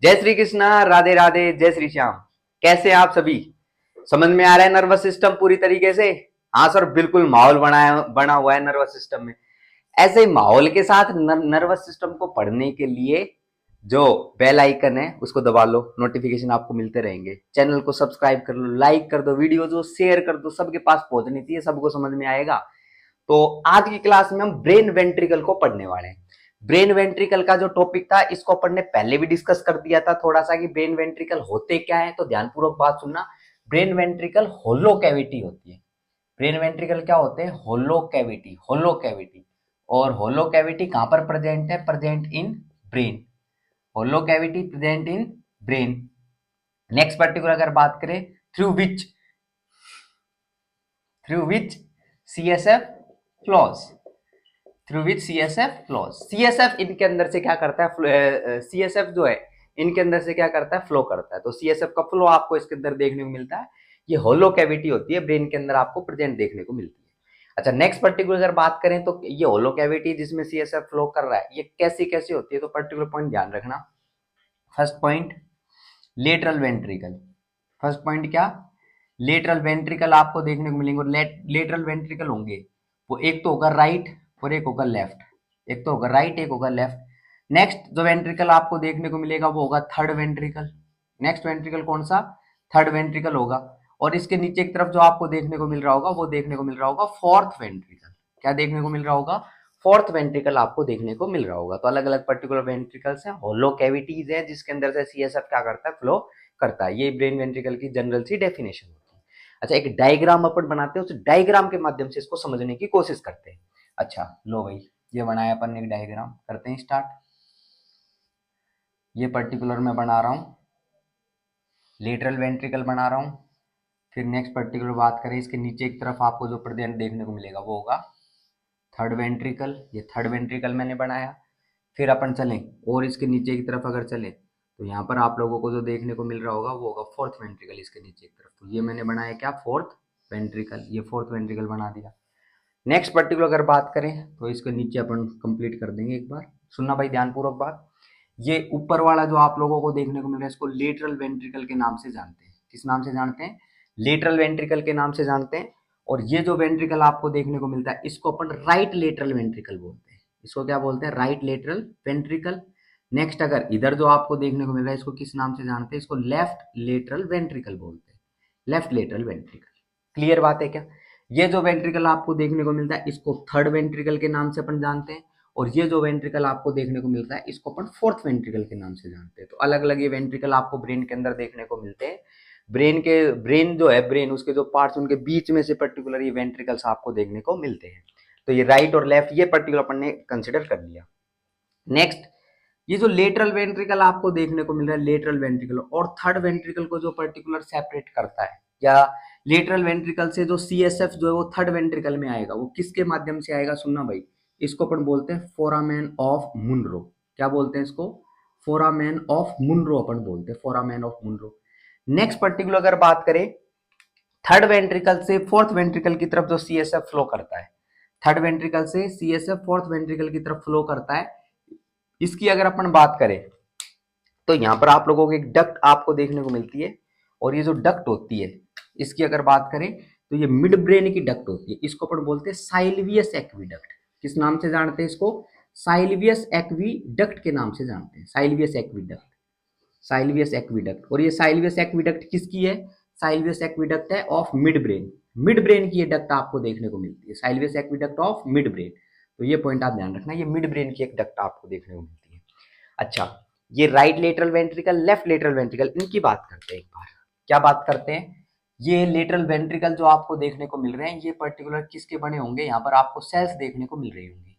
जय श्री कृष्णा, राधे राधे, जय श्री श्याम। कैसे हैं आप सभी? समझ में आ रहा है नर्वस सिस्टम पूरी तरीके से? हाँ सर, बिल्कुल माहौल बना हुआ है नर्वस सिस्टम में। ऐसे ही माहौल के साथ नर्वस सिस्टम को पढ़ने के लिए जो बेल आइकन है उसको दबा लो, नोटिफिकेशन आपको मिलते रहेंगे। चैनल को सब्सक्राइब कर लो, लाइक कर दो, वीडियो जो शेयर कर दो, सबके पास पहुंचनी चाहिए, सबको समझ में आएगा। तो आज की क्लास में हम ब्रेन वेंट्रिकल को पढ़ने वाले हैं। ब्रेन वेंट्रिकल का जो टॉपिक था इसको अपन ने पहले भी डिस्कस कर दिया था थोड़ा सा कि ब्रेन वेंट्रिकल होते क्या है। तो ध्यानपूर्वक बात सुनना। ब्रेन वेंट्रिकल होलो कैविटी होती है। ब्रेन वेंट्रिकल क्या होते हैं? Hollow cavity, hollow cavity. और होलो कैविटी कहां पर प्रेजेंट है? Present in brain. Hollow cavity present in brain. Next particular अगर बात करें, through which CSF flows, through which CSF flows. CSF इनके अंदर से क्या करता है? सीएसएफ जो है इनके अंदर से क्या करता है? फ्लो करता है। तो सीएसएफ का फ्लो आपको इसके अंदर देखने को मिलता है। ये होलो कैविटी होती है, ब्रेन के अंदर आपको प्रेजेंट देखने को मिलती है। अच्छा, नेक्स्ट पर्टिकुलर अगर बात करें तो ये होलो कैविटी जिसमें सीएसएफ फ्लो कर रहा है, ये कैसी कैसी होती है? तो पर्टिकुलर पॉइंट ध्यान रखना। First point, lateral ventricle. First point क्या? लेटरल वेंट्रिकल आपको देखने को मिलेंगे। और लेटरल वेंट्रिकल होंगे वो एक तो होगा राइट और एक होगा लेफ्ट। एक तो होगा राइट, एक होगा लेफ्ट। नेक्स्ट जो वेंट्रिकल आपको देखने को मिलेगा वो होगा थर्ड वेंट्रिकल। नेक्स्ट वेंट्रिकल कौन सा? थर्ड वेंट्रिकल होगा। और इसके नीचे की तरफ जो आपको देखने को मिल रहा होगा वो देखने को मिल रहा होगा फोर्थ वेंट्रिकल। क्या देखने को मिल रहा होगा? फोर्थ वेंट्रिकल आपको देखने को मिल रहा होगा। तो अलग अलग पर्टिकुलर वेंट्रिकल्स हैं, होलो कैविटीज है जिसके अंदर से सीएसएफ क्या करता है? फ्लो करता है। ये ब्रेन वेंट्रिकल की जनरल सी डेफिनेशन होती है। अच्छा, एक डायग्राम अपन बनाते हैं, उस डायग्राम के माध्यम से इसको समझने की कोशिश करते हैं। अच्छा लो भाई, ये बनाया अपन ने एक डायग्राम, करते हैं स्टार्ट। ये पर्टिकुलर मैं बना रहा हूँ, लेटरल वेंट्रिकल बना रहा हूँ। फिर नेक्स्ट पर्टिकुलर बात करें, इसके नीचे की तरफ आपको जो प्रेजेंट देखने को मिलेगा वो होगा थर्ड वेंट्रिकल। ये थर्ड वेंट्रिकल मैंने बनाया। फिर अपन चलें और इसके नीचे की तरफ अगर चले तो यहाँ पर आप लोगों को जो देखने को मिल रहा होगा वो होगा फोर्थ वेंट्रिकल इसके नीचे की तरफ। तो ये मैंने बनाया क्या? Fourth ventricle. ये फोर्थ वेंट्रिकल बना दिया। नेक्स्ट पर्टिकुलर अगर बात करें तो इसके नीचे अपन कंप्लीट कर देंगे। एक बार सुनना भाई ध्यानपूर्वक बात। ये ऊपर वाला जो आप लोगों को देखने को मिल रहा है इसको लेटरल वेंट्रिकल के नाम से जानते हैं। किस नाम से जानते हैं? लेटरल वेंट्रिकल के नाम से जानते हैं। और ये जो वेंट्रिकल आपको देखने को मिलता है इसको अपन राइट लेटरल वेंट्रिकल बोलते हैं। इसको क्या बोलते हैं? Right lateral ventricle. नेक्स्ट अगर इधर जो आपको देखने को मिल रहा है इसको किस नाम से जानते हैं? इसको लेफ्ट लेटरल वेंट्रिकल बोलते हैं। Left lateral ventricle. क्लियर बात है क्या? ये जो वेंट्रिकल आपको देखने को मिलता है इसको थर्ड वेंट्रिकल के नाम से अपन जानते हैं। और ये जो वेंट्रिकल आपको देखने को मिलता है इसको अपन फोर्थ वेंट्रिकल के नाम से जानते हैं। तो अलग अलग ये वेंट्रिकल आपको ब्रेन के अंदर देखने को मिलते हैं। ब्रेन जो है, ब्रेन उसके जो पार्ट्स उनके बीच में से पर्टिकुलर ये वेंट्रिकल्स आपको देखने को मिलते हैं। तो ये राइट और लेफ्ट ये पर्टिकुलर अपन ने कंसिडर कर लिया। नेक्स्ट, ये जो लेटरल वेंट्रिकल आपको देखने को मिल रहा है, लेटरल वेंट्रिकल और थर्ड वेंट्रिकल को जो पर्टिकुलर सेपरेट करता है, या लेटरल वेंट्रिकल से जो सीएसएफ जो है वो थर्ड वेंट्रिकल में आएगा, वो किसके माध्यम से आएगा? सुनना भाई, इसको अपन बोलते हैं फोरामेन ऑफ मुनरो। क्या बोलते हैं इसको? फोरामेन ऑफ मुनरो अपन बोलते हैं, foramen of Monro. Next particular अगर बात करें, थर्ड वेंट्रिकल से फोर्थ वेंट्रिकल की तरफ जो सीएसएफ फ्लो करता है, थर्ड वेंट्रिकल से सीएसएफ फोर्थ वेंट्रिकल की तरफ फ्लो करता है, इसकी अगर अपन बात करें तो यहां पर आप लोगों को एक डक्ट आपको देखने को मिलती है। और ये जो डक्ट होती है इसकी अगर बात करें तो ये मिड ब्रेन की डक्ट होती है। इसको अपन बोलते हैं साइलवियस एक्विडक्ट। किस नाम से जानते हैं इसको? साइलवियस एक्विडक्ट के नाम से जानते हैं, साइलवियस एक्विडक्ट। साइलवियस एक्विडक्ट। और ये साइलवियस एक्विडक्ट किसकी है? साइलवियस एक्विडक्ट है of mid brain. Mid brain की ये डक्ट आपको देखने को मिलती है, साइलवियस एक्विडक्ट ऑफ मिड ब्रेन। तो ये पॉइंट आप ध्यान रखना, ये मिड ब्रेन की एक डक्ट आपको देखने को मिलती है। अच्छा, ये right lateral ventricle, left lateral ventricle, इनकी बात करते हैं एक बार। क्या बात करते हैं? ये लेटरल वेंट्रिकल जो आपको देखने को मिल रहे हैं ये पर्टिकुलर किसके बने होंगे? यहाँ पर आपको सेल्स देखने को मिल रही होंगी।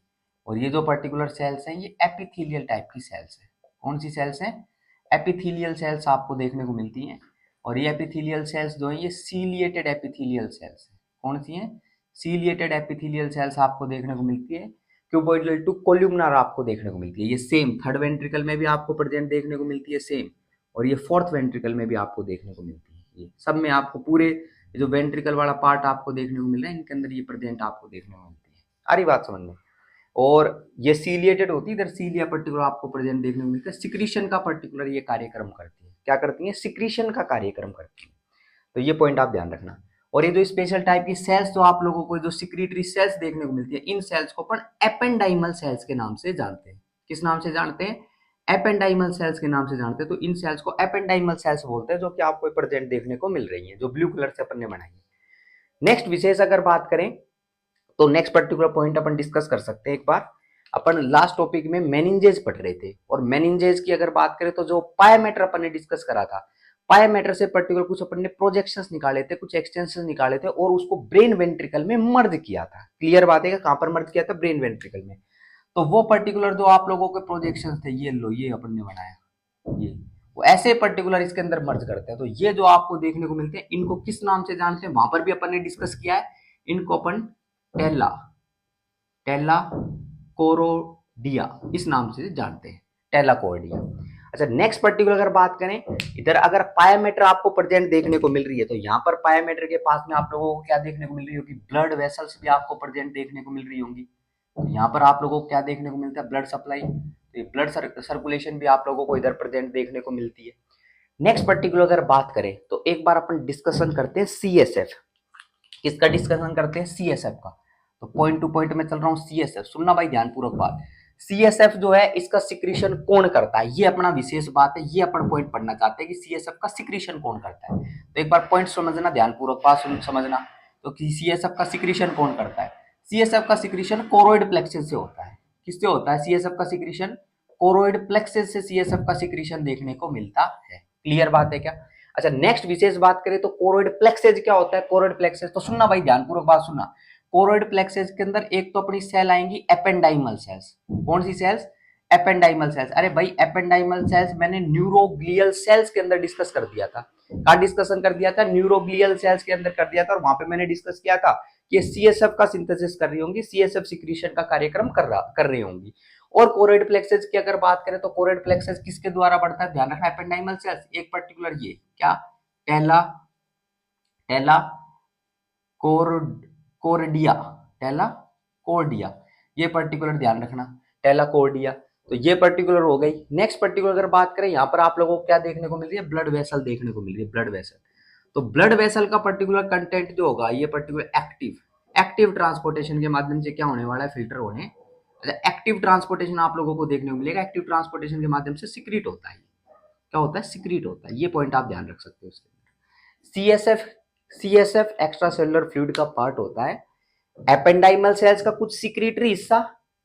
और ये जो पर्टिकुलर सेल्स हैं ये एपिथेलियल टाइप की सेल्स है। कौन सी सेल्स हैं? एपिथेलियल सेल्स आपको देखने को मिलती हैं। और ये एपिथेलियल सेल्स जो है ये सीलिएटेड एपिथेलियल सेल्स है। कौन सी हैं? सीलिएटेड एपिथेलियल सेल्स आपको देखने को मिलती है। क्यूबॉइडल टू कोल्यूमनार आपको देखने को मिलती है। ये सेम थर्ड वेंट्रिकल में भी आपको प्रेजेंट देखने को मिलती है सेम। और ये फोर्थ वेंट्रिकल में भी आपको देखने को मिलती है। ये सब में आपको पूरे जो वेंट्रिकल वाला पार्ट आपको देखने को मिल रहा है इनके अंदर ये प्रेजेंट आपको देखने को मिलती है। आ रही बात समझ में? और ये सीलिएटेड होती है, इधर सीलिया पर्टिकुलर आपको प्रेजेंट देखने को मिलता है। सिक्रीशन का पर्टिकुलर ये कार्यक्रम करती है, क्या करती है, सिक्रीशन का कार्यक्रम करती है। तो ये पॉइंट आप ध्यान रखना। और ये जो स्पेशल टाइप की सेल्स जो आप लोगों को जो सिक्रीटरी सेल्स देखने को मिलती है, इन सेल्स को अपन एपेंडाइमल सेल्स के नाम से जानते हैं। किस नाम से जानते हैं, एपेंडाइमल सेल्स के नाम से जानते हैं। तो इन सेल्स को एपेंडाइमल सेल्स बोलते हैं, जो कि आपको प्रेजेंट देखने को मिल रही है, जो ब्लू कलर से अपन ने बनाई है। नेक्स्ट विशेष अगर बात करें तो नेक्स्ट पर्टिकुलर पॉइंट अपन डिस्कस कर सकते हैं। एक बार अपन लास्ट टॉपिक में मेनिंजेज पढ़ रहे थे, और मेनिंजेज की अगर बात करें तो जो पायामेटर अपन ने डिस्कस करा था, पायामेटर से पर्टिकुलर कुछ अपन ने प्रोजेक्शंस निकाले थे, कुछ एक्सटेंशन निकाले थे, और उसको ब्रेन वेंट्रिकल में मर्ज किया था। क्लियर बात है, कहां पर मर्ज किया था, ब्रेन वेंट्रिकल में। तो वो पर्टिकुलर जो आप लोगों के प्रोजेक्शंस थे, ये लो, ये अपन ने बनाया, ये वो ऐसे पर्टिकुलर इसके अंदर मर्ज करते हैं। तो ये जो आपको देखने को मिलते हैं, इनको किस नाम से जानते हैं, वहां पर भी अपन ने डिस्कस किया है। इनको अपन टेला टेला कोरोडिया इस नाम से जानते हैं, टेला कोरोडिया। अच्छा, नेक्स्ट पर्टिकुलर अगर बात करें, इधर अगर पायामेटर आपको प्रेजेंट देखने को मिल रही है, तो यहाँ पर पायामेटर के पास में आप लोगों को क्या देखने को मिल रही होगी, ब्लड वेसल्स भी आपको प्रेजेंट देखने को मिल रही होंगी। तो यहाँ पर आप लोगों को क्या देखने को मिलता है, ब्लड सप्लाई, ब्लड सर्कुलेशन भी आप लोगों को इधर प्रेजेंट देखने को मिलती है। नेक्स्ट पर्टिकुलर अगर बात करें तो एक बार अपन डिस्कशन करते हैं सीएसएफ। किसका डिस्कशन करते हैं, सीएसएफ का। तो पॉइंट टू पॉइंट में चल रहा हूं, सीएसएफ सुनना भाई ध्यानपूर्वक बात। सीएसएफ जो है, इसका सिक्रीशन कौन करता है, ये अपना विशेष बात है, ये अपन पॉइंट पढ़ना चाहते हैं कि सीएसएफ का सिक्रीशन कौन करता है। तो एक बार पॉइंट समझना, ध्यानपूर्वक बात समझना। तो सीएसएफ का सिक्रीशन कौन करता है, सीएसएफ का सिक्रीशन कोरोइड प्लेक्सेस से होता है। किससे होता है सीएसएफ का सिक्रीशन, कोरोइड प्लेक्सेस से सीएसएफ का सिक्रीशन देखने को मिलता है। क्लियर बात है क्या। अच्छा, नेक्स्ट विशेष बात करें तो कोरोइड प्लेक्सेस क्या होता है, कोरोइड प्लेक्सेस तो सुनना भाई ध्यानपूर्वक बात सुनना। कोरोइड प्लेक्सेस के अंदर एक तो अपनी सेल आएंगी एपेंडाइमल सेल्स। कौन सी सेल्स, एपेंडाइमल सेल्स। अरे भाई एपेंडाइमल सेल्स मैंने न्यूरोग्लियल सेल्स के अंदर डिस्कस कर दिया था। कहा डिस्कशन कर दिया था, न्यूरोग्लियल सेल्स के अंदर कर दिया था, और वहां पे मैंने डिस्कस किया था कि सीएसएफ का सिंथेसिस कर रही होंगी, सीएसएफ सिक्रीशन का कार्यक्रम कर रही होंगी। और कोरोइड प्लेक्सेस की अगर बात करें तो कोरोइड प्लेक्सेस किसके द्वारा बढ़ता है, ध्यान रखना, एपेंडाइमल सेल्स, एक पर्टिकुलर ये क्या, टेला टेला कोर्डिया, टेला कोर्डिया, ये पर्टिकुलर ध्यान रखना, टेला कोर्डिया। तो ये पर्टिकुलर हो गई। नेक्स्ट पर्टिकुलर अगर बात करें, यहाँ पर आप लोगों को क्या देखने को मिल रही है, ब्लड वेसल देखने को मिल रही है, ब्लड वेसल। तो ब्लड वेसल का पर्टिकुलर कंटेंट जो होगा, ये पर्टिकुलर एक्टिव ट्रांसपोर्टेशन के माध्यम से क्या होने वाला है, फिल्टर होने। एक्टिव ट्रांसपोर्टेशन आप लोगों को देखने को मिलेगा, एक्टिव ट्रांसपोर्टेशन के माध्यम से सिक्रीट होता है। क्या होता है, सिक्रीट होता है। ये पॉइंट आप ध्यान रख सकते हो उसके अंदर। सीएसएफ एक्स्ट्रा सेलुलर फ्लूइड का पार्ट होता है। एपेंडाइमल सेल्स का कुछ सिक्रीटरी हिस्सा,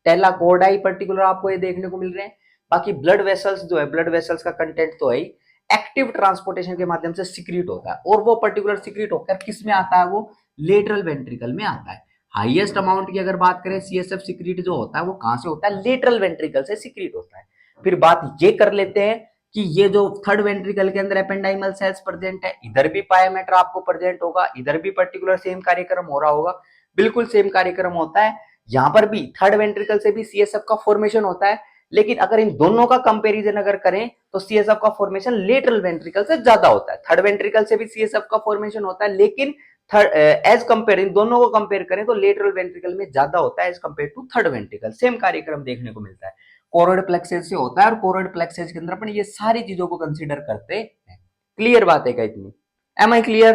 टेला कोर्डाई पर्टिकुलर आपको ये देखने को मिल रहे हैं। बाकी ब्लड वेसल्स जो है, ब्लड वेसल्स का कंटेंट तो है ही, एक्टिव ट्रांसपोर्टेशन के माध्यम से सिक्रीट होता है। और वो पर्टिकुलर सिक्रीट होकर किस में आता है, वो लेटरल वेंट्रिकल में आता है। हाईएस्ट अमाउंट की अगर बात करें, सीएसएफ सिक्रीट जो होता है वो कहां से होता है, लेटरल वेंट्रिकल से सिक्रीट होता है। फिर बात ये कर लेते हैं कि ये जो थर्ड वेंट्रिकल के अंदर एपेंडाइमल सेल्स प्रेजेंट है, इधर भी पायामेटर आपको प्रेजेंट होगा, इधर भी पर्टिकुलर सेम कार्यक्रम हो रहा होगा, बिल्कुल सेम कार्यक्रम होता है। यहां पर भी थर्ड वेंट्रिकल से भी सीएसएफ का फॉर्मेशन होता है, लेकिन अगर इन दोनों का कंपैरिजन अगर करें तो सीएसएफ का फॉर्मेशन लेटरल वेंट्रिकल से ज्यादा होता है। थर्ड वेंट्रिकल से भी सीएसएफ का फॉर्मेशन होता है, लेकिन एज कंपेयर, इन दोनों को कंपेयर करें तो लेटरल वेंट्रिकल में ज्यादा होता है as compare to third ventricle. Same कार्यक्रम देखने को मिलता है, कोरोइड प्लेक्सेस से होता है, और कोरोइड प्लेक्सेस के अंदर अपन ये सारी चीजों को कंसीडर करते हैं। क्लियर बात है क्या इतनी, एम आई क्लियर,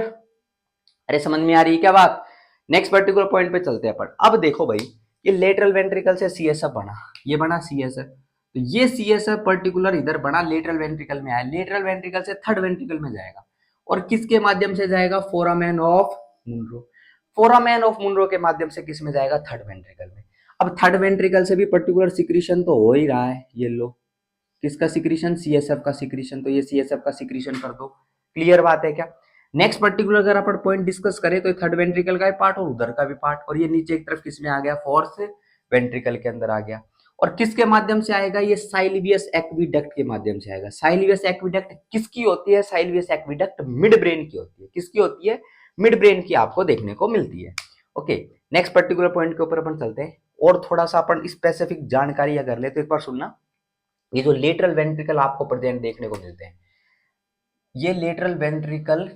अरे समझ में आ रही है क्या बात। नेक्स्ट पर्टिकुलर पॉइंट पे चलते हैं अपन। अब देखो भाई, ये लेटरल वेंट्रिकल से सीएसएफ बना, ये बना सीएसएफ, तो ये सीएसएफ पर्टिकुलर इधर बना, लेटरल वेंट्रिकल में आया, लेटरल वेंट्रिकल से थर्ड वेंट्रिकल में जाएगा, और किसके माध्यम से जाएगा, foramen of Monro, foramen of Monro के माध्यम से किस में जाएगा, थर्ड वेंट्रिकल में। अब थर्ड वेंट्रिकल से भी पर्टिकुलर सिक्रीशन तो हो ही रहा है, ये लो, किसका सिक्रीशन, सीएसएफ का सिक्रीशन, तो ये सीएसएफ का सिक्रीशन कर दो। क्लियर बात है क्या। नेक्स्ट पर्टिकुलर अगर अपन पॉइंट डिस्कस करें तो थर्ड वेंट्रिकल का भी पार्ट और उधर का भी पार्ट, और ये नीचे एक तरफ किसमें आ गया, फोर्थ वेंट्रिकल के अंदर आ गया। और किसके माध्यम से आएगा, ये साइलिवियस एक्विडक्ट के माध्यम से आएगा। साइलिवियस एक्विडक्ट किसकी होती है, साइलिवियस एक्विडक्ट मिड ब्रेन की होती है। किसकी होती है, मिड ब्रेन की आपको देखने को मिलती है। ओके, नेक्स्ट पर्टिकुलर पॉइंट के ऊपर अपन चलते हैं, और थोड़ा सा अपन स्पेसिफिक जानकारी अगर ले तो एक बार सुनना। ये जो लेटरल वेंट्रिकल आपको प्रेजेंट देखने को मिलते हैं, ये लेटरल वेंट्रिकल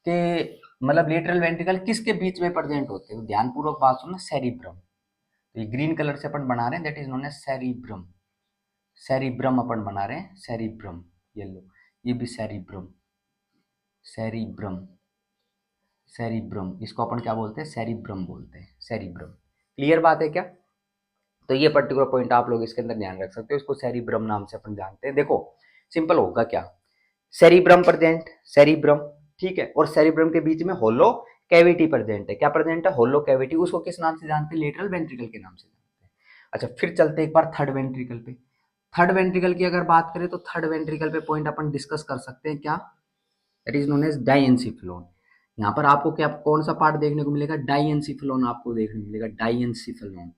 के मतलब लेटरल वेंट्रिकल किसके बीच में प्रेजेंट होते हैं, ध्यानपूर्वक बात सुनना, सेरिब्रम, तो ये ग्रीन कलर से अपन बना रहे हैं, that is known as cerebrum. Cerebrum अपन बना रहे हैं, सेरिब्रम येलो, ये भी सेरिब्रम, सेरिब्रम, सेरिब्रम, इसको अपन क्या बोलते हैं, सेरिब्रम बोलते हैं, सेरिब्रम। क्लियर बात है क्या? तो ये पर्टिकुलर पॉइंट आप लोग इसके अंदर ध्यान रख सकते हो, इसको सेरिब्रम नाम से अपन जानते हैं। देखो सिंपल होगा क्या, सेरिब्रम प्रेजेंट, सेरिब्रम, ठीक है, और सेरिब्रम के बीच में होलो कैविटी प्रेजेंट है। क्या प्रेजेंट है? होलो कैविटी। उसको किस नाम से जानते हैं? लेटरल वेंट्रिकल के नाम से जानते हैं। अच्छा, फिर चलते एक बार थर्ड वेंट्रिकल पे। थर्ड वेंट्रिकल की अगर बात करें तो थर्ड वेंट्रिकल पे पॉइंट अपन डिस्कस कर सकते हैं क्या, दैट इज नोन एज डाइएन्सिफिलोन। यहाँ पर आपको क्या कौन सा पार्ट देखने को मिलेगा? डाइएन्सिफिलोन आपको देखने को मिलेगा, डाइएन्सिफिलोन,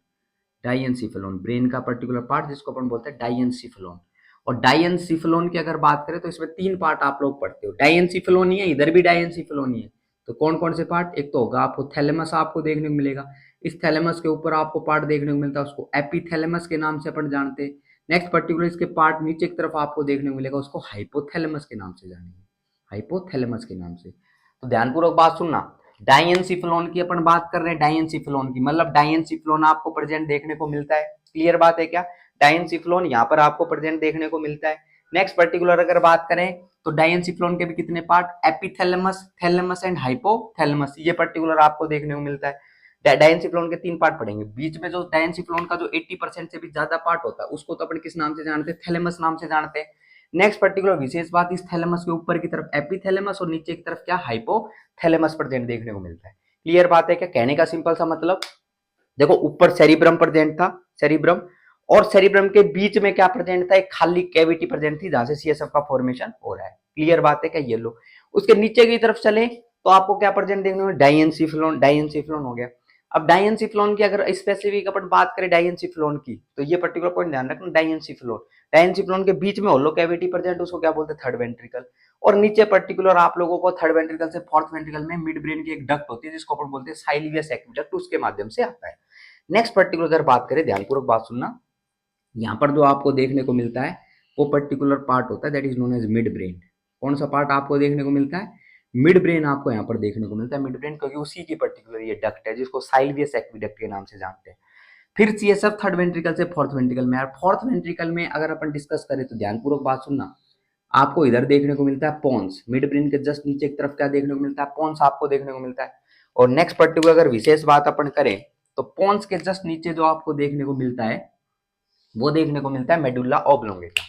डाइएन्सिफिलोन, ब्रेन का पर्टिकुलर पार्ट जिसको अपन बोलते हैं डाइएन्सिफिलोन। और डाइएन्सिफिलोन की अगर बात करें तो इसमें तीन पार्ट आप लोग पढ़ते हो, डाइएन्सिफिलोन ही है, इधर भी डाइएन्सिफिलोन ही है। तो कौन कौन से पार्ट? एक तो होगा आपको थैलेमस आपको देखने को मिलेगा, इस थैलेमस के ऊपर आपको पार्ट देखने को मिलता है, उसको एपिथैलेमस के नाम से अपन जानते हैं। नेक्स्ट पर्टिकुलर इसके पार्ट नीचे की तरफ आपको देखने को मिलेगा, उसको हाइपोथैलेमस के नाम से जानेंगे, हाइपोथैलेमस के नाम से। तो ध्यानपूर्वक बात सुनना, डाइएन्सिफिलोन की अपन बात कर रहे हैं, डाइएन्सिफिलोन की मतलब डाइएन्सिफिलोन आपको प्रेजेंट देखने को मिलता है। क्लियर बात है क्या? डाइएन्सिफिलोन यहाँ पर आपको प्रेजेंट देखने को मिलता है। नेक्स्ट पर्टिकुलर अगर बात करें तो डाइएन्सिफिलोन के भी कितने part? Epithalamus, thalamus and hypothalamus, ये पर्टिकुलर आपको देखने को मिलता है। डाइएन्सिफिलोन के तीन पार्ट पढ़ेंगे। बीच में जो डाइएन्सिफिलोन का जो 80% से भी ज्यादा पार्ट होता है उसको तो अपन किस नाम से जानते हैं? थैलेमस नाम से जानते हैं। नेक्स्ट पर्टिकुलर विशेष बात, इस थैलेमस के ऊपर की तरफ एपिथैलेमस और नीचे की तरफ क्या? हाइपोथैलेमस प्रेजेंट देखने को मिलता है। क्लियर बात है क्या? कहने का सिंपल सा मतलब, देखो ऊपर सेरिब्रम प्रेजेंट था, सेरिब्रम, और सेरिब्रम के बीच में क्या प्रेजेंट था? एक खाली कैविटी प्रेजेंट थी जहां से सीएसएफ का फॉर्मेशन हो रहा है। क्लियर बात है क्या? येलो। उसके नीचे की तरफ चले तो आपको क्या प्रेजेंट देखने को? डाइएन्सिफिलोन, डाइएन्सिफिलोन हो गया। अब डाइएन्सिफिलोन की अगर स्पेसिफिक अपन बात करें डाइएन्सिफिलोन की, तो ये पर्टिकुलर पॉइंट ध्यान रखना, डाइएन्सिफिलोन, डाइएन्सिफिलोन के बीच में होलो कैविटी प्रेजेंट, उसको क्या बोलते हैं? Third ventricle. और नीचे पर्टिकुलर आप लोगों को थर्ड वेंट्रिकल से फोर्थ वेंट्रिकल में मिड ब्रेन की एक डक्ट होती है जिसको अपन बोलते हैं साइलियस एक्विडक्ट, उसके माध्यम से आता है। नेक्स्ट पर्टिकुलर अगर बात करें, ध्यानपूर्वक बात सुनना, यहाँ पर जो आपको देखने को मिलता है वो पर्टिकुलर पार्ट होता है that is known as midbrain. कौन सा पार्ट आपको देखने को मिलता है? मिड ब्रेन आपको यहाँ पर देखने को मिलता है, मिड ब्रेन, क्योंकि उसी की पर्टिकुलर ये डक्ट है जिसको साइलियस एक्विडक्ट के नाम से जानते हैं। फिर सीएसएफ थर्ड वेंट्रिकल से फोर्थ वेंट्रिकल में। फोर्थ वेंट्रिकल में अगर अपन डिस्कस करें तो ध्यानपूर्वक बात सुनना, आपको इधर देखने को मिलता है पोन्स, मिड ब्रेन के जस्ट नीचे की तरफ क्या देखने को मिलता है? पोन्स आपको देखने को मिलता है। और नेक्स्ट पर्टिकुलर अगर विशेष बात अपन करें तो पोन्स के जस्ट नीचे जो आपको देखने को मिलता है वो देखने को मिलता है मेडुल्ला ऑब्लोंगेटा।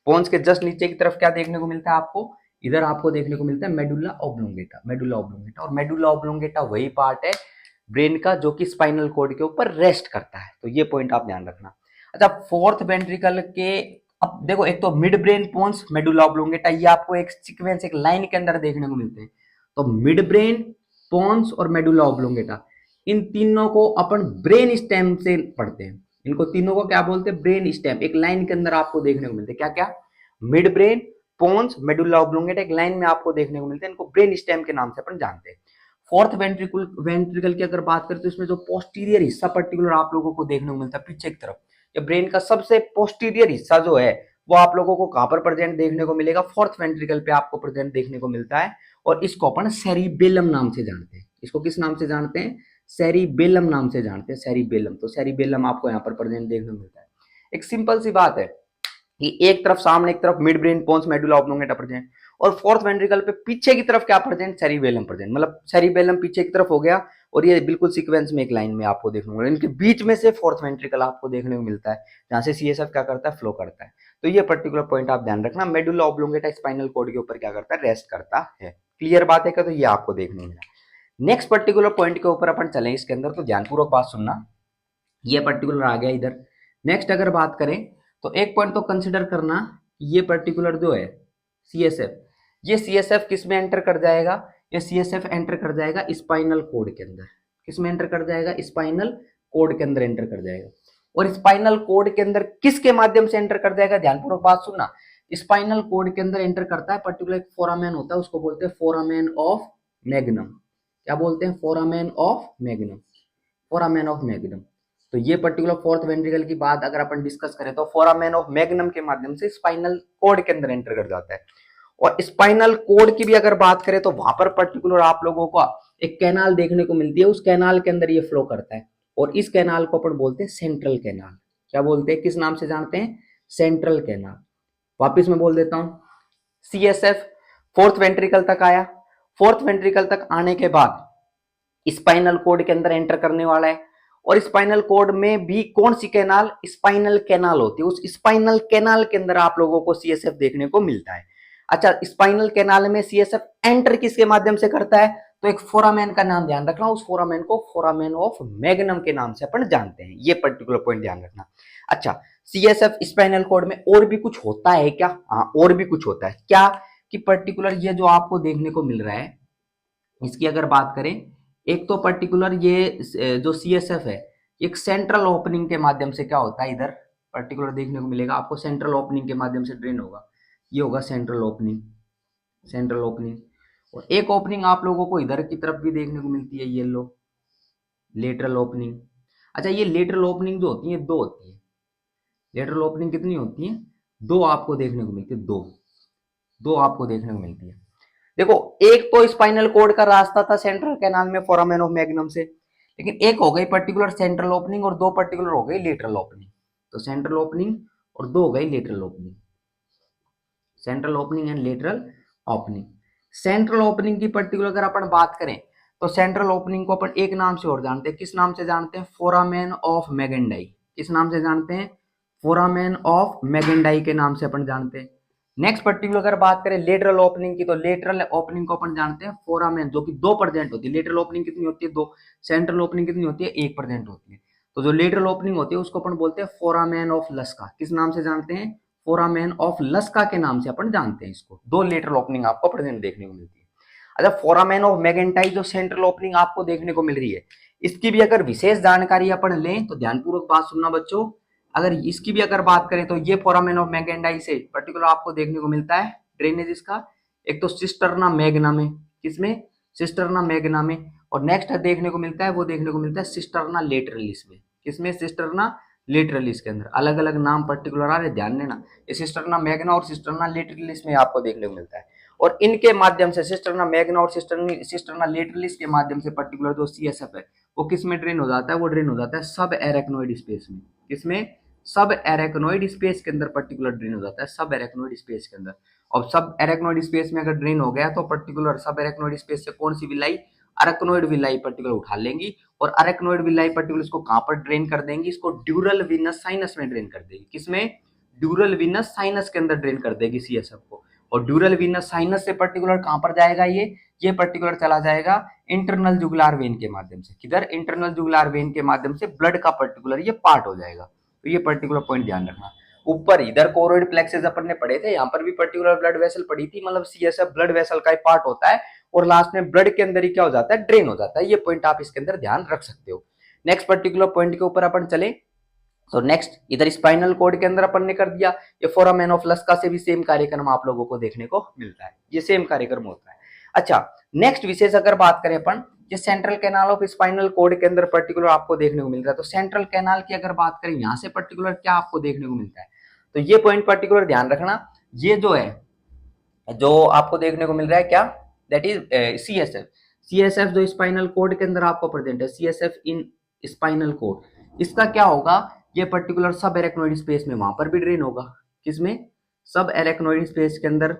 पोन्स के जस्ट नीचे की तरफ क्या देखने को मिलता है आपको? इधर आपको देखने को मिलता है मेडुल्ला ऑब्लोंगेटा, मेडुल्ला ऑब्लोंगेटा। और मेडुल्ला ऑब्लोंगेटा वही पार्ट है ब्रेन का जो कि स्पाइनल कॉर्ड के ऊपर रेस्ट करता है, तो ये पॉइंट आप ध्यान रखना। अच्छा, फोर्थ वेंट्रिकल के, अब देखो एक तो midbrain, pons, medulla oblongata, ये आपको एक सीक्वेंस, एक लाइन के अंदर देखने को मिलते हैं। तो मिड ब्रेन, पोन्स और मेडुल्ला ऑब्लोंगेटा, इन तीनों को अपन ब्रेन स्टेम से पढ़ते हैं। इनको तीनों को क्या बोलते हैं? ब्रेन स्टेम, एक लाइन के अंदर आपको देखने को मिलते हैं। क्या क्या? Midbrain, pons, medulla oblongata, एक लाइन में आपको देखने को मिलते हैं। इनको ब्रेन स्टेम के नाम से अपन जानते हैं। फोर्थ वेंट्रिकल, वेंट्रिकल की अगर बात करें तो इसमें जो पोस्टीरियर हिस्सा पर्टिकुलर आप लोगों को देखने को मिलता है पीछे की तरफ, या ब्रेन का सबसे पोस्टीरियर हिस्सा जो है वो आप लोगों को कहां पर प्रेजेंट देखने को मिलेगा? फोर्थ वेंट्रिकल पे आपको प्रेजेंट देखने को मिलता है। और इसको अपन सेरिबेलम नाम से जानते हैं। इसको किस नाम से जानते हैं? सेरिबेलम नाम से जानते हैं, सेरिबेलम। तो सेरिबेलम आपको यहाँ पर प्रेजेंट देखने को मिलता है। एक सिंपल सी बात है कि एक तरफ सामने, एक तरफ midbrain, pons, medulla oblongata present, और फोर्थ वेंट्रिकल पे पीछे की तरफ क्या प्रेजेंट? Cerebellum present. मतलब सेरिबेलम पीछे की तरफ हो गया और ये बिल्कुल सीक्वेंस में एक लाइन में आपको देखने को मिलेगा। इनके बीच में से फोर्थ वेंट्रिकल आपको देखने को मिलता है जहां से सीएसएफ क्या करता है? फ्लो करता है। तो ये पर्टिकुलर पॉइंट आप ध्यान रखना, मेडुला ऑब्लोंगेटा स्पाइनल कॉर्ड के ऊपर क्या करता है? रेस्ट करता है। क्लियर बात है क्या? तो ये आपको देखने मिला। नेक्स्ट पर्टिकुलर पॉइंट के ऊपर अपन चलें इसके अंदर, तो ध्यानपूर्वक बात सुनना, ये पर्टिकुलर आ गया इधर। नेक्स्ट अगर बात करें तो एक पॉइंट तो कंसिडर करना, ये पर्टिकुलर जो है सीएसएफ, ये सीएसएफ किस में एंटर कर जाएगा? ये सीएसएफ एंटर कर जाएगा स्पाइनल कोड के अंदर। किस में एंटर कर जाएगा? स्पाइनल कोड के अंदर एंटर कर जाएगा। और स्पाइनल कोड के अंदर किसके माध्यम से एंटर कर जाएगा? ध्यानपूर्वक बात सुनना, स्पाइनल कोड के अंदर एंटर करता है पर्टिकुलर एक फोरामेन होता है, उसको बोलते हैं फोरामेन ऑफ मैग्नम। क्या बोलते हैं? Foramen of magnum, foramen of magnum. तो ये पर्टिकुलर फोर्थ वेंट्रिकल की बात अगर अपन डिस्कस करें तो फोरामेन ऑफ मैग्नम के माध्यम से स्पाइनल कोड के अंदर एंटर कर जाता है। और स्पाइनल कोड की भी अगर बात करें तो वहां पर पर्टिकुलर आप लोगों को एक कैनाल देखने को मिलती है, उस कैनाल के अंदर ये फ्लो करता है। और इस कैनाल को अपन बोलते हैं सेंट्रल कैनाल। क्या बोलते हैं, किस नाम से जानते हैं, सेंट्रल कैनाल। वापिस मैं बोल देता हूं, सीएसएफ फोर्थ वेंट्रिकल तक आया, फोर्थ वेंट्रिकल तक आने के बाद स्पाइनल कोड के अंदर एंटर करने वाला है, और स्पाइनल कोड में भी कौन सी कैनाल, स्पाइनल कैनाल होती है, उस स्पाइनल कैनाल के अंदर आप लोगों को सीएसएफ देखने को मिलता है। अच्छा, स्पाइनल कैनाल में सीएसएफ एंटर किसके माध्यम से करता है, तो एक फोरामेन का नाम ध्यान रखना, उस फोरामेन को फोरामेन ऑफ मैग्नम के नाम से अपन जानते हैं, ये पर्टिकुलर पॉइंट ध्यान रखना। अच्छा, सीएसएफ स्पाइनल कोड में और भी कुछ होता है क्या, हाँ और भी कुछ होता है क्या, कि पर्टिकुलर ये जो आपको देखने को मिल रहा है, इसकी अगर बात करें, एक तो पर्टिकुलर ये जो सीएसएफ है, एक सेंट्रल ओपनिंग के माध्यम से क्या होता है, इधर पर्टिकुलर देखने को मिलेगा आपको, सेंट्रल ओपनिंग के माध्यम से ड्रेन होगा, ये होगा सेंट्रल ओपनिंग, सेंट्रल ओपनिंग। और एक ओपनिंग आप लोगों को इधर की तरफ भी देखने को मिलती है, येलो, लेटरल ओपनिंग। अच्छा, ये लेटरल ओपनिंग जो होती है दो होती है, लेटरल ओपनिंग कितनी होती है, दो आपको देखने को मिलती है, दो दो आपको देखने को मिलती है। देखो, एक तो स्पाइनल कोड का रास्ता था सेंट्रल कैनाल में फोरामेन ऑफ मैग्नम से, लेकिन एक हो गई पर्टिकुलर सेंट्रल ओपनिंग और दो पर्टिकुलर हो गई लेटरल ओपनिंग। तो सेंट्रल ओपनिंग और दो हो गई lateral opening, central opening and lateral opening. Central opening की पर्टिकुलर अगर अपन बात करें, तो सेंट्रल ओपनिंग को अपन एक नाम से और जानते हैं, किस नाम से जानते हैं, फोरामेन ऑफ मैगेंडाई। किस नाम से जानते हैं, फोरामेन ऑफ मैगेंडाई के नाम से अपन जानते हैं। नेक्स्ट पर्टिकुलर अगर बात करें लेटरल ओपनिंग की, तो लेटरल ओपनिंग को अपन जानते हैं फोरामेन, जो कि 2% होती है। लेटरल ओपनिंग कितनी होती है, 2। सेंट्रल ओपनिंग कितनी होती है, 1% होती है। तो जो लेटरल ओपनिंग होती है उसको अपन बोलते हैं फोरामेन ऑफ लस्का। किस नाम से जानते हैं, फोरामेन ऑफ लस्का के नाम से अपन जानते हैं इसको। दो लेटरल ओपनिंग आपको प्रेजेंट देखने को मिलती है। अच्छा, फोरामेन ऑफ मैगेंटाई जो सेंट्रल ओपनिंग आपको देखने को मिल रही है, इसकी भी अगर विशेष जानकारी अपन लें तो ध्यानपूर्वक बात सुनना बच्चों। अगर इसकी भी अगर बात करें तो ये फोरामेन ऑफ मैगेंडाई से पर्टिकुलर आपको देखने को मिलता है ड्रेनेज इसका, एक तो सिस्टर्ना मैग्ना में, किसमें, सिस्टर्ना मैग्ना में। और नेक्स्ट देखने को मिलता है, वो देखने को मिलता है सिस्टर्ना लेटरलिस में। किसमें, सिस्टर्ना लेटरलिस के अंदर। अलग अलग नाम पर्टिकुलर आ रहे, ध्यान देना, ये सिस्टर्ना मैग्ना और सिस्टर्ना लेटरलिस में आपको देखने को मिलता है। और इनके माध्यम से सिस्टर्ना मैग्ना और सिस्टर्ना लेटरलिस के माध्यम से पर्टिकुलर जो सीएसएफ है वो किस में ड्रेन हो जाता है, वो ड्रेन हो जाता है सब एरेक्नोइड स्पेस में। किसमें, सब एरेक्नोइड स्पेस के अंदर पर्टिकुलर ड्रेन हो जाता है, सब एरेक्नोइड स्पेस के अंदर। और सब एरेक्नोइड स्पेस में अगर ड्रेन हो गया तो पर्टिकुलर सब एरेक्नोइड स्पेस से कौन सी विलाई, अरेक्नोइड विलाई पर्टिकुलर उठा लेंगी, और अरेक्नोइड विलाई पर्टिकुलर इसको कहां पर ड्रेन कर देंगी, इसको ड्यूरल वीनस साइनस में ड्रेन कर देगी। किसमें, ड्यूरल वीनस साइनस के अंदर ड्रेन कर देगी सीएसएफ को। और ड्यूरल वीनस साइनस से पर्टिकुलर कहां पर जाएगा, ये पर्टिकुलर चला जाएगा इंटरनल जुगुलार वेन के माध्यम से। किधर, इंटरनल जुगुलार वेन के माध्यम से ब्लड का पर्टिकुलर ये पार्ट हो जाएगा। तो ये पर्टिकुलर पॉइंट ध्यान रखना। ऊपर इधर कोरोइड प्लेक्सेस अपन ने पढ़े थे, यहाँ पर भी पर्टिकुलर ब्लड वेसल पड़ी थी, मतलब सीएसएफ ब्लड वेसल का ही पार्ट होता है, और लास्ट में ब्लड के अंदर ही क्या हो जाता है, ड्रेन हो जाता है। ये पॉइंट आप इसके अंदर ध्यान रख सकते हो। नेक्स्ट पर्टिकुलर पॉइंट के ऊपर अपन चले, तो नेक्स्ट इधर स्पाइनल कोड के अंदर अपन ने कर दिया, ये फोरामेन ऑफ लस्का से भी सेम कार्यक्रम आप लोगों को देखने को मिलता है, ये सेम कार्यक्रम होता है। अच्छा, नेक्स्ट विशेष अगर बात करें अपन, ये central canal of spinal cord के अंदर पर्टिकुलर आपको देखने को मिल रहा है। तो सेंट्रल कैनाल की अगर बात करें, यहाँ से पर्टिकुलर क्या आपको देखने को मिलता है, तो ये पॉइंट पर्टिकुलर ध्यान रखना। ये जो है, जो आपको देखने को मिल रहा है क्या, दैट इज सीएसएफ। सीएसएफ जो स्पाइनल कोड के अंदर आपको प्रेजेंट है, सीएसएफ इन स्पाइनल कोड, इसका क्या होगा, ये पर्टिकुलर सब एरेक्नोइड स्पेस में वहां पर भी ड्रेन होगा। किसमें, सब एरेक्नोइड स्पेस के अंदर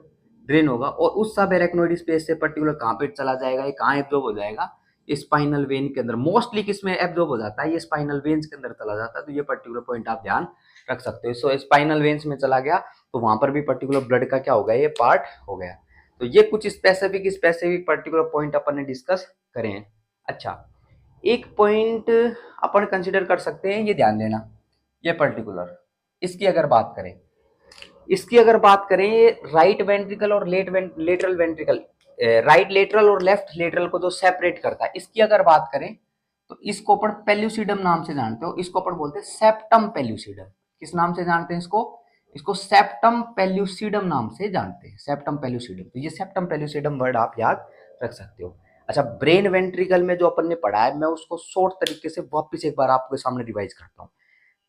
ड्रेन होगा, और उस सब एरेक्नोइड स्पेस से पर्टिकुलर कहां पे चला जाएगा, ये कहां एब्जॉर्ब हो जाएगा, स्पाइनल वेन के अंदर। मोस्टली किसमें एब्जॉर्ब हो जाता है, ये स्पाइनल वेन्स के अंदर चला जाता है। तो ये पर्टिकुलर पॉइंट आप ध्यान रख सकते हो। सो स्पाइनल वेन्स में चला गया तो वहां पर भी पर्टिकुलर ब्लड का क्या हो गया, ये पार्ट हो गया। तो ये कुछ स्पेसिफिक पर्टिकुलर पॉइंट अपन ने डिस्कस करे हैं। अच्छा, एक पॉइंट अपन कंसिडर कर सकते हैं, ये ध्यान देना, ये पर्टिकुलर इसकी अगर बात करें, राइट वेंट्रिकल और लेटरल वेंट्रिकल, राइट लेटरल और लेफ्ट लेटरल को जो सेपरेट करता है, इसकी अगर बात करें तो इसको अपन पेल्यूसिडम नाम से जानते हो, इसको अपन बोलते हैं सेप्टम पेल्यूसिडम। किस नाम से जानते हैं इसको सेप्टम पेल्यूसिडम नाम से जानते हैं, सेप्टम पेल्यूसिडम। तो ये सेप्टम पेल्यूसिडम वर्ड आप याद रख सकते हो। अच्छा, ब्रेन वेंट्रिकल में जो अपन ने पढ़ा है, मैं उसको शॉर्ट तरीके से वापस एक बार आपके सामने रिवाइज करता हूँ।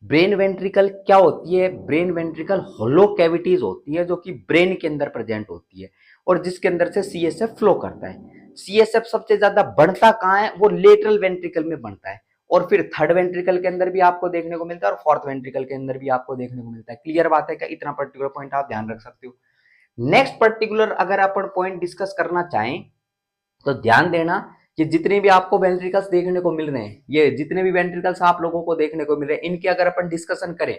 ब्रेन वेंट्रिकल क्या होती है, ब्रेन वेंट्रिकल होलो कैविटीज होती है, जो कि ब्रेन के अंदर प्रेजेंट होती है, और जिसके अंदर से सीएसएफ फ्लो करता है। सीएसएफ सबसे ज्यादा बढ़ता कहाँ है, वो लेटरल वेंट्रिकल में बढ़ता है, और फिर थर्ड वेंट्रिकल के अंदर भी आपको देखने को मिलता है और फोर्थ वेंट्रिकल के अंदर भी आपको देखने को मिलता है। क्लियर बात है क्या? इतना पर्टिकुलर पॉइंट आप ध्यान रख सकते हो। नेक्स्ट पर्टिकुलर अगर अपन पॉइंट डिस्कस करना चाहें तो ध्यान देना कि जितने भी आपको वेंट्रिकल्स देखने को मिल रहे हैं, ये जितने भी वेंट्रिकल्स आप लोगों को देखने को मिल रहे हैं, इनकी अगर अपन डिस्कशन करें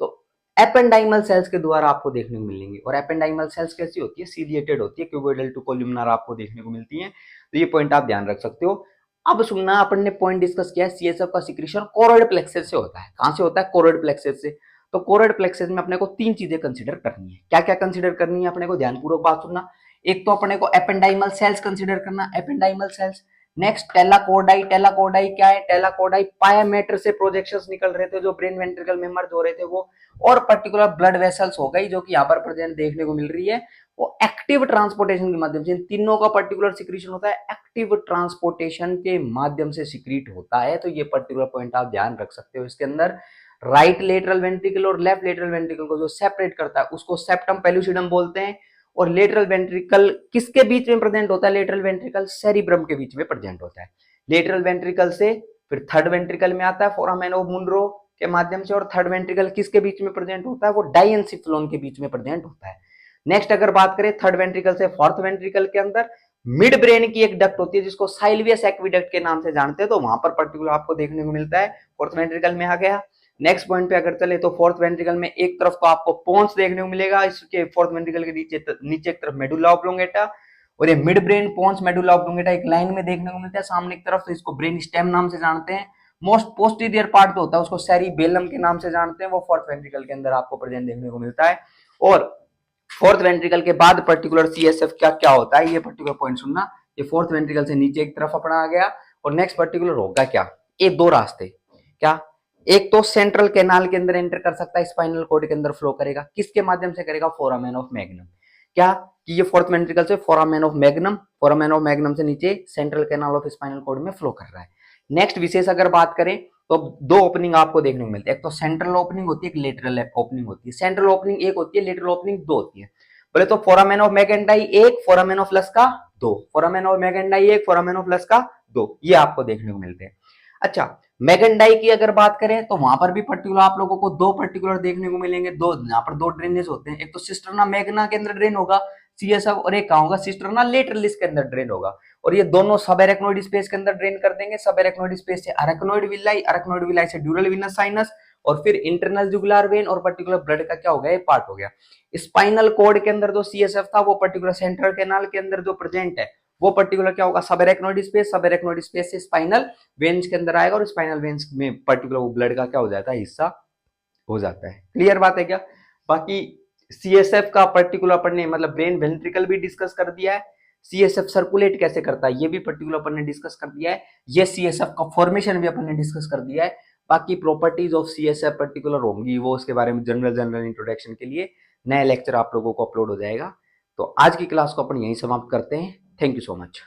तो एपेंडाइमल सेल्स के द्वारा आपको देखने को मिलेंगे। और एपेंडाइमल सेल्स कैसी होती है? सीलिएटेड होती है, क्यूबोइडल टू कोल्यूमिनार आपको देखने को मिलती है। तो ये पॉइंट आप ध्यान रख सकते हो। अब सुनना, अपन ने पॉइंट डिस्कस किया है सीएसएफ का सिक्रीशन कोरोइड प्लेक्सस से होता है। कहां से होता है? कोरोइड प्लेक्सस से। तो कोरोइड प्लेक्सस में अपने को तीन चीजें कंसीडर करनी है। क्या क्या कंसीडर करनी है अपने को? ध्यानपूर्वक बात सुनना। एक तो अपने को एपेंडाइमल सेल्स कंसीडर करना, एपेंडाइमल सेल्स। नेक्स्ट टेलाकोडाई। टेलाकोडाई क्या है? टेलाकोडाई पायामेटर से प्रोजेक्शंस निकल रहे थे जो ब्रेन वेंट्रिकल में मर्ज हो रहे थे वो। और पर्टिकुलर ब्लड वेसल्स हो गई जो कि यहाँ पर प्रेजेंट देखने को मिल रही है, वो एक्टिव ट्रांसपोर्टेशन के माध्यम से। इन तीनों का पर्टिकुलर सिक्रीशन होता है, एक्टिव ट्रांसपोर्टेशन के माध्यम से सिक्रीट होता है। तो ये पर्टिकुलर पॉइंट आप ध्यान रख सकते हो। इसके अंदर राइट लेटरल वेंट्रिकल और लेफ्ट लेटरल वेंट्रिकल को जो सेपरेट करता है उसको सेप्टम पेलुसिडम बोलते हैं। और लेटरल वेंट्रिकल किसके बीच में प्रेजेंट होता है? लेटरल वेंट्रिकल सेरिब्रम के बीच में प्रेजेंट होता है। लेटरल वेंट्रिकल से फिर थर्ड वेंट्रिकल में आता है फोरामेन ऑफ मुनरो के माध्यम से। और थर्ड वेंट्रिकल किसके बीच में प्रेजेंट होता है? वो डायएंसिफ्लोन के बीच में प्रेजेंट होता है। नेक्स्ट अगर बात करें थर्ड वेंट्रिकल से फोर्थ वेंट्रिकल के अंदर मिड ब्रेन की एक डक्ट होती है जिसको साइलवियस एक्विडक्ट के नाम से जानते हैं। तो वहां पर पर्टिकुलर आपको देखने को मिलता है। फोर्थ वेंट्रिकल में आ गया। नेक्स्ट पॉइंट पे अगर चले तो फोर्थ वेंट्रिकल में एक तरफ तो आपको पोन्स देखने को मिलेगा, इसके फोर्थ वेंट्रिकल के नीचे एक तरफ मेडुला ऑब्लोंगेटा। और ये midbrain pons medulla oblongata एक लाइन में देखने को मिलता है सामने की तरफ। तो इसको ब्रेन स्टेम नाम से जानते हैं। मोस्ट पोस्टीरियर पार्ट तो होता है उसको सेरिबेलम के नाम से जानते हैं, वो फोर्थ वेंट्रिकल के अंदर आपको प्रेजेंट देखने को मिलता है। और फोर्थ वेंट्रिकल के बाद पर्टिकुलर सीएसएफ क्या क्या होता है ये पर्टिकुलर पॉइंट सुनना। ये फोर्थ वेंट्रिकल से नीचे एक तरफ अपना आ गया। और नेक्स्ट पर्टिकुलर होगा क्या? ये दो रास्ते। क्या? एक तो सेंट्रल कैनाल के अंदर एंटर कर सकता है, स्पाइनल कॉर्ड के अंदर फ्लो करेगा। किसके माध्यम से करेगा? Foramen of magnum. क्या कि ये फोर्थ वेंट्रिकल से फोरामेन ऑफ मैग्नम से नीचे central canal of spinal cord में फ्लो कर रहा है। नेक्स्ट विशेष अगर बात करें तो दो ओपनिंग आपको देखने को मिलती है। एक तो सेंट्रल ओपनिंग होती है, एक लेटरल ओपनिंग होती है। सेंट्रल ओपनिंग एक होती है, लेटरल ओपनिंग दो होती है। बोले तो फोरामेन ऑफ मैगेंडाई एक, फोरामेन ऑफ लस्का दो। फोरामेन ऑफ मैगेंडाई एक, फोरामेन ऑफ लस्का दो, ये आपको देखने को मिलते हैं। अच्छा, मैगेंडाई की अगर बात करें तो वहां पर भी पर्टिकुलर आप लोगों को दो पर्टिकुलर देखने को मिलेंगे। दो यहाँ पर दो ड्रेनेज होते हैं। एक तो सिस्टर्ना मैग्ना के अंदर ड्रेन होगा सीएसएफ, और एक कहाँ होगा? सिस्टर्ना लेटरलिस के अंदर ड्रेन होगा। और ये दोनों सब एरेक्नोइड स्पेस के अंदर ड्रेन कर देंगे। सब एरेक्नोइड स्पेस से अरेक्नोइड विलाई, अरेक्नोइड विलाई से ड्यूरल विनस साइनस, और फिर इंटरनल जुगुलर वेन और पर्टिकुलर ब्लड का क्या हो गया? ये पार्ट हो गया। स्पाइनल कॉर्ड के अंदर जो सीएसएफ था वो पर्टिकुलर सेंट्रल कैनाल के अंदर जो प्रेजेंट है वो पर्टिकुलर क्या होगा? सब एरेक्नोइड स्पेस से स्पाइनल वेन्स के अंदर आएगा और स्पाइनल वेन्स में पर्टिकुलर वो ब्लड का क्या हो जाता है? हिस्सा हो जाता है। क्लियर बात है क्या? बाकी सीएसएफ का पर्टिकुलर अपन ने मतलब ब्रेन वेंट्रिकल भी डिस्कस कर दिया है। सीएसएफ सर्कुलेट कैसे करता है ये भी पर्टिकुलर अपन ने डिस्कस कर दिया है। ये सीएसएफ का फॉर्मेशन भी अपन ने डिस्कस कर दिया है। बाकी प्रॉपर्टीज ऑफ सीएसएफ पर्टिकुलर होंगी वो उसके बारे में जनरल इंट्रोडक्शन के लिए नया लेक्चर आप लोगों को अपलोड हो जाएगा। तो आज की क्लास को अपन यहीं समाप्त करते हैं। Thank you so much.